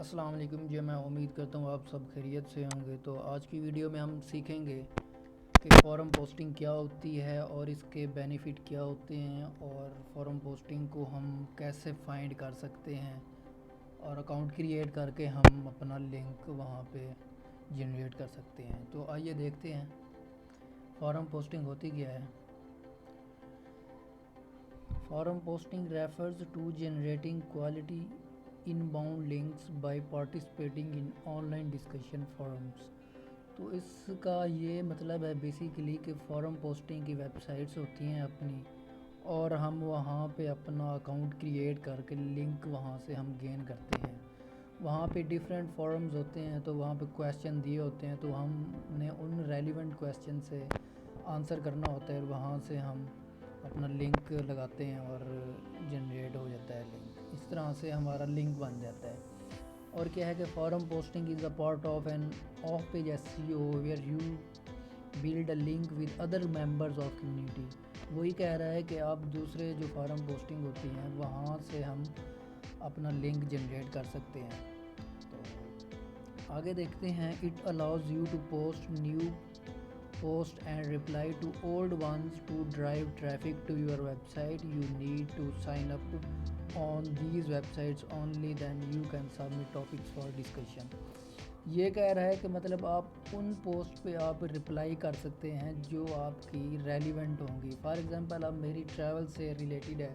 अस्सलाम वालेकुम जी। मैं उम्मीद करता हूँ आप सब खैरियत से होंगे। तो आज की वीडियो में हम सीखेंगे कि फ़ॉरम पोस्टिंग क्या होती है और इसके बेनिफिट क्या होते हैं, और फ़ॉरम पोस्टिंग को हम कैसे फाइंड कर सकते हैं, और अकाउंट क्रिएट करके हम अपना लिंक वहाँ पे जनरेट कर सकते हैं। तो आइए देखते हैं फ़ॉरम पोस्टिंग होती क्या है। Forum posting refers to generating quality inbound links by participating in online discussion forums. तो इसका ये मतलब है बेसिकली कि फ़ॉरम पोस्टिंग की वेबसाइट्स होती हैं अपनी, और हम वहाँ पे अपना अकाउंट क्रिएट करके लिंक वहाँ से हम गेन करते हैं। वहाँ पे डिफरेंट फोरम्स होते हैं, तो वहाँ पे क्वेश्चन दिए होते हैं, तो हमने उन रेलिवेंट क्वेश्चन से आंसर करना होता है, और वहाँ से हम अपना लिंक लगाते हैं और जनरेट हो जाता है लिंक। इस तरह से हमारा लिंक बन जाता है। और क्या है कि forum posting is a part of an off page SEO where you build a link with other members of community. वही कह रहा है कि आप दूसरे जो फॉरम पोस्टिंग होती हैं वहाँ से हम अपना लिंक जनरेट कर सकते हैं। तो आगे देखते हैं। It allows you to post new post and reply to old ones to drive traffic to your website. You need to sign up on these websites only, then you can submit topics for discussion. ये कह रहा है कि मतलब आप उन post पे आप रिप्लाई कर सकते हैं जो आपकी रेलिवेंट होंगी। फॉर एग्ज़ाम्पल अब मेरी ट्रैवल से रिलेटेड है,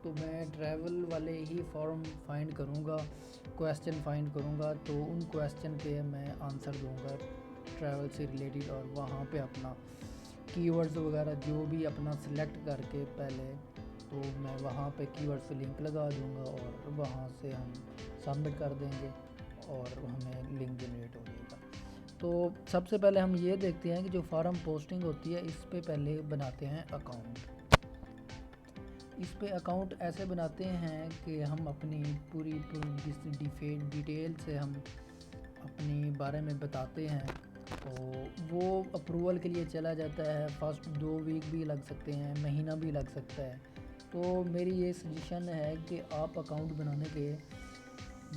तो मैं ट्रैवल वाले ही फॉर्म फाइंड करूँगा, क्वेश्चन फाइंड करूँगा, तो उन क्वेश्चन पे मैं आंसर दूँगा ट्रैवल से रिलेटेड, और वहाँ पे अपना कीवर्ड्स वगैरह जो भी अपना सिलेक्ट करके पहले, तो मैं वहाँ पे कीवर्ड्स पे लिंक लगा दूँगा और वहाँ से हम सबमिट कर देंगे और हमें लिंक जनरेट हो जाएगा। तो सबसे पहले हम ये देखते हैं कि जो फॉरम पोस्टिंग होती है इस पे पहले बनाते हैं अकाउंट। इस पे अकाउंट ऐसे बनाते हैं कि हम अपनी पूरी डिटेल से हम अपनी बारे में बताते हैं, तो वो अप्रूवल के लिए चला जाता है। फर्स्ट 2 वीक भी लग सकते हैं, महीना भी लग सकता है। तो मेरी ये सजेशन है कि आप अकाउंट बनाने के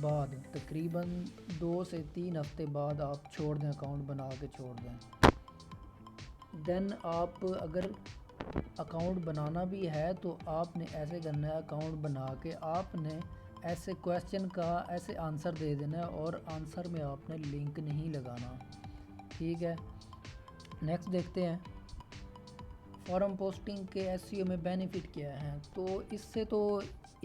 बाद तकरीबन 2 से 3 हफ्ते बाद आप छोड़ दें, अकाउंट बना के छोड़ दें। देन आप अगर अकाउंट बनाना भी है तो आपने ऐसे करना है, अकाउंट बना के आपने ऐसे क्वेश्चन का ऐसे आंसर दे देना है, और आंसर में आपने लिंक नहीं लगाना। ठीक है, नेक्स्ट देखते हैं फॉरम पोस्टिंग के एसईओ में बेनिफिट क्या है। तो इससे तो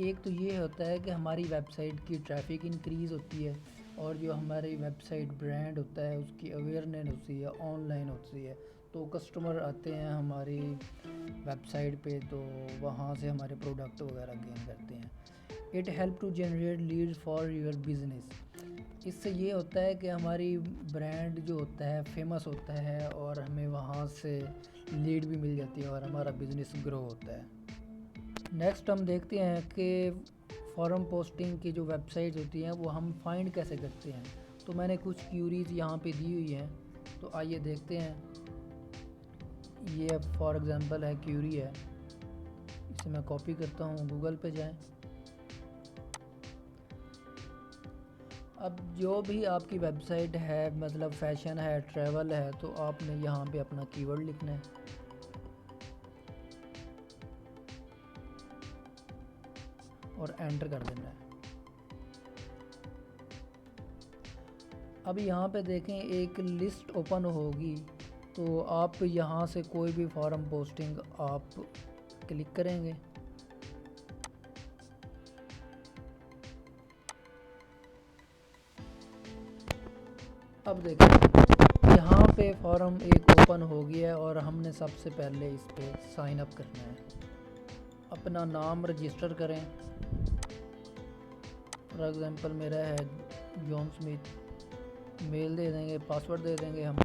एक तो ये होता है कि हमारी वेबसाइट की ट्रैफिक इंक्रीज़ होती है, और जो हमारी वेबसाइट ब्रांड होता है उसकी अवेयरनेस होती है, ऑनलाइन होती है, तो कस्टमर आते हैं हमारी वेबसाइट पे, तो वहाँ से हमारे प्रोडक्ट वगैरह गेन करते हैं। It help to generate lead for your business. इससे ये होता है कि हमारी ब्रांड जो होता है फेमस होता है, और हमें वहाँ से लीड भी मिल जाती है और हमारा बिज़नेस ग्रो होता है। नेक्स्ट हम देखते हैं कि फॉरम पोस्टिंग की जो वेबसाइट होती हैं वो हम फाइंड कैसे करते हैं। तो मैंने कुछ क्यूरीज यहाँ पे दी हुई हैं, तो आइए देखते हैं। ये फॉर एग्ज़ाम्पल है, क्यूरी है, इसे मैं कॉपी करता हूँ। गूगल पे जाएं। अब जो भी आपकी वेबसाइट है, मतलब फैशन है, ट्रैवल है, तो आपने यहाँ पे अपना कीवर्ड लिखना है, और एंटर कर देना है। अब यहाँ पे देखें एक लिस्ट ओपन होगी, तो आप यहाँ से कोई भी फॉरम पोस्टिंग आप क्लिक करेंगे। अब देखें यहाँ पे फॉर्म एक ओपन हो गया है, और हमने सबसे पहले इस पे साइन अप करना है। अपना नाम रजिस्टर करें। फॉर एग्ज़ाम्पल मेरा है जॉन स्मिथ। मेल दे देंगे, पासवर्ड दे देंगे हम।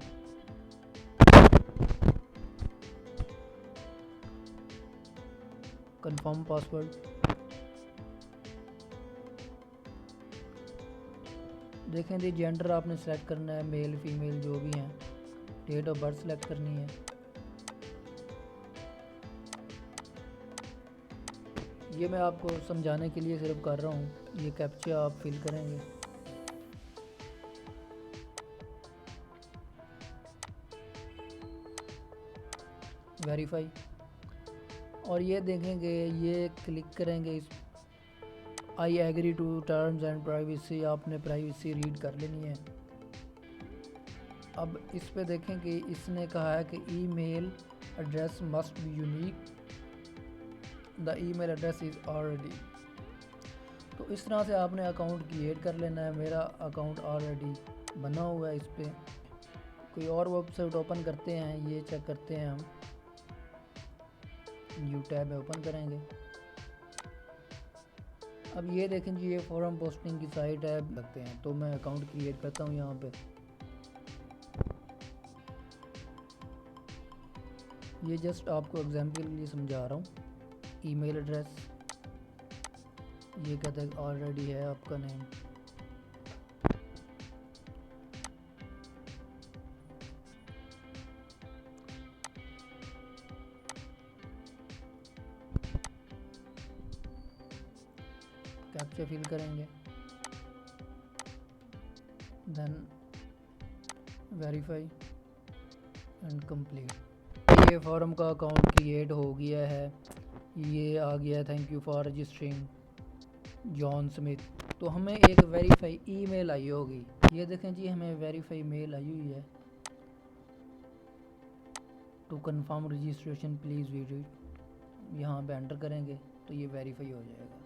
Confirm password. देखें जी, जेंडर आपने सेलेक्ट करना है, मेल फीमेल जो भी हैं। डेट ऑफ बर्थ सेलेक्ट करनी है। ये मैं आपको समझाने के लिए सिर्फ कर रहा हूँ। ये कैप्चा आप फिल करेंगे। वेरीफाई, और ये देखेंगे, ये क्लिक करेंगे इस I agree to terms and privacy, आपने प्राइवेसी रीड कर लेनी है। अब इस पे देखें कि इसने कहा है कि email address must be unique, the email address is already. तो इस तरह से आपने अकाउंट क्रिएट कर लेना है। मेरा अकाउंट ऑलरेडी बना हुआ है। इस पर कोई और वेबसाइट ओपन करते हैं, ये चेक करते हैं हम, न्यू टैब में ओपन करेंगे। अब ये देखें जी, ये फॉरम पोस्टिंग की साइट है, लगते हैं। तो मैं अकाउंट क्रिएट करता हूँ यहाँ पे। ये जस्ट आपको एग्जाम्पल के लिए समझा रहा हूँ। ईमेल एड्रेस, ये कहते हैं ऑलरेडी है आपका नेम। कैप्चा फिल करेंगे, देन वेरीफाई एंड कंप्लीट। ये फॉर्म का अकाउंट क्रिएट हो गया है, ये आ गया thank you for registering John Smith. तो हमें एक वेरीफाई ईमेल आई होगी, ये देखें जी, हमें वेरीफाई मेल आई हुई है। To confirm registration please visit, यहाँ पे एंटर करेंगे तो ये वेरीफाई हो जाएगा।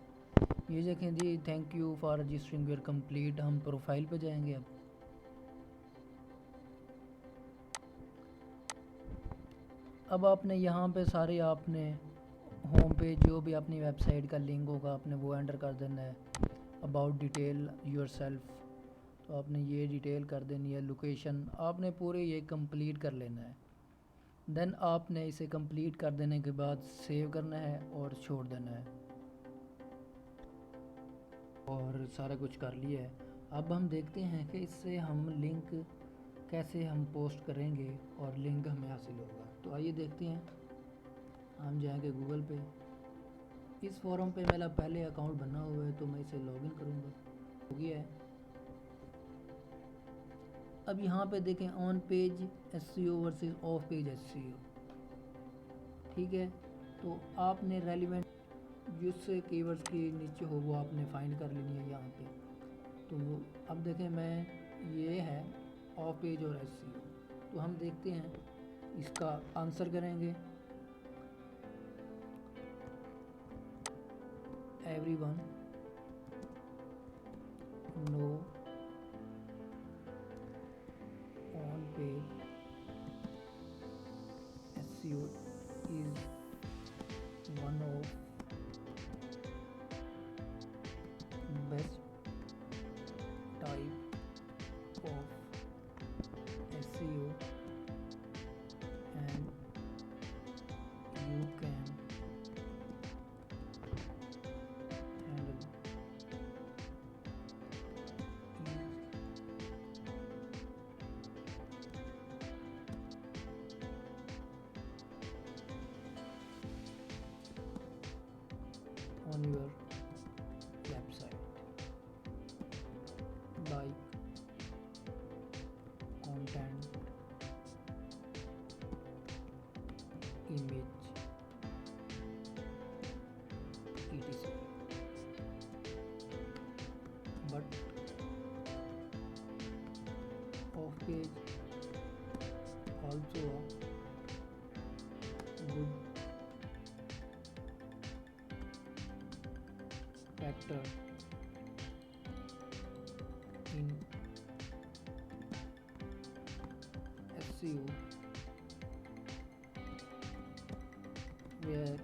ये देखें जी, thank you for registering your complete. हम प्रोफाइल पे जाएंगे। अब आपने यहाँ पे सारे आपने होम पेज, जो भी अपनी वेबसाइट का लिंक होगा आपने वो एंटर कर देना है। अबाउट डिटेल योर सेल्फ, तो आपने ये डिटेल कर देनी है। लोकेशन आपने पूरे ये कंप्लीट कर लेना है। देन आपने इसे कंप्लीट कर देने के बाद सेव करना है और छोड़ देना है। और सारा कुछ कर लिया है। अब हम देखते हैं कि इससे हम लिंक कैसे हम पोस्ट करेंगे और लिंक हमें हासिल होगा। तो आइए देखते हैं। हम जाएंगे गूगल पे। इस फॉरम पे मेरा पहले अकाउंट बना हुआ है, तो मैं इसे लॉगिन करूँगा। हो गया है। अब यहाँ पे देखें on page SEO versus of page SEO, ठीक है। तो आपने रेलिवेंट जिससे कीवर्ड्स के नीचे हो वो आपने फाइंड कर लेनी है यहाँ पे। तो अब देखें, मैं ये है ऑफ पेज और एसईओ। तो हम देखते हैं, इसका आंसर करेंगे। Everyone know on page SEO is one of best type of SEO, and you can handle it on your website. Like content, image, etc. But off page also a good factor in SEO, where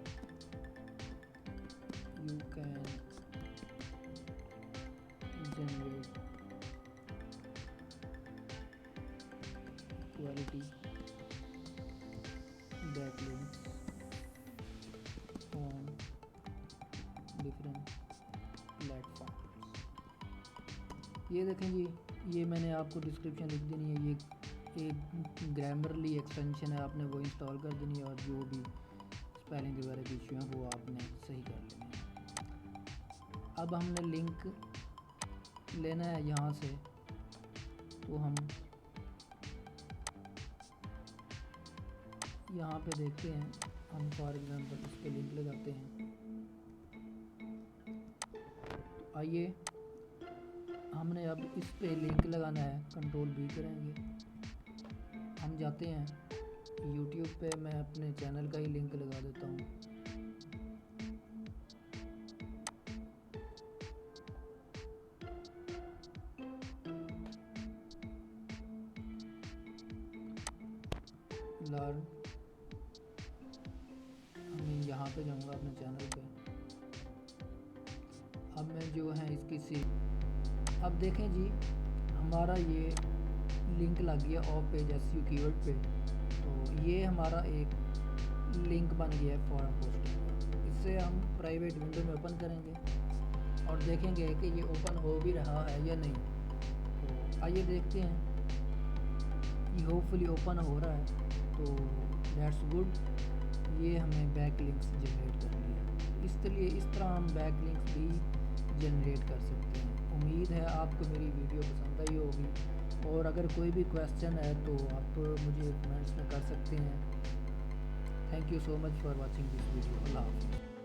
you can generate quality backlinks on different platform. ये देखें जी, ये मैंने आपको description लिख देनी है। ये एक ग्रामरली एक्सटेंशन है, आपने वो इंस्टॉल कर देनी है, और जो भी स्पेलिंग वगैरह की इशू हैं वो आपने सही कर लेनी है। अब हमने लिंक लेना है यहाँ से, तो हम यहाँ पे देखते हैं, हम फॉर एग्जांपल इस पे लिंक लगाते हैं। तो आइए हमने अब इस पे लिंक लगाना है, कंट्रोल B करेंगे। हम जाते हैं यूट्यूब पे, मैं अपने चैनल का ही लिंक लगा देता हूँ। लर्न, मैं यहाँ पे जाऊँगा अपने चैनल पे। अब मैं जो है इसकी अब देखें जी, हमारा ये लिंक लग गया ऑफ पेज SEO कीवर्ड पे। तो ये हमारा एक लिंक बन गया है फॉरम पोस्टिंग का। इससे हम प्राइवेट विंडो में ओपन करेंगे और देखेंगे कि ये ओपन हो भी रहा है या नहीं। तो आइए देखते हैं, ये होपफुली ओपन हो रहा है, तो दैट्स गुड। ये हमें बैक लिंक्स जनरेट करनी है। इस तरह हम बैक लिंक्स भी जनरेट कर सकते हैं। उम्मीद है आपको मेरी वीडियो पसंद आई होगी, और अगर कोई भी क्वेश्चन है तो आप मुझे कमेंट्स में कर सकते हैं। Thank you so much for watching this video. अल्लाह हाफ़िज़।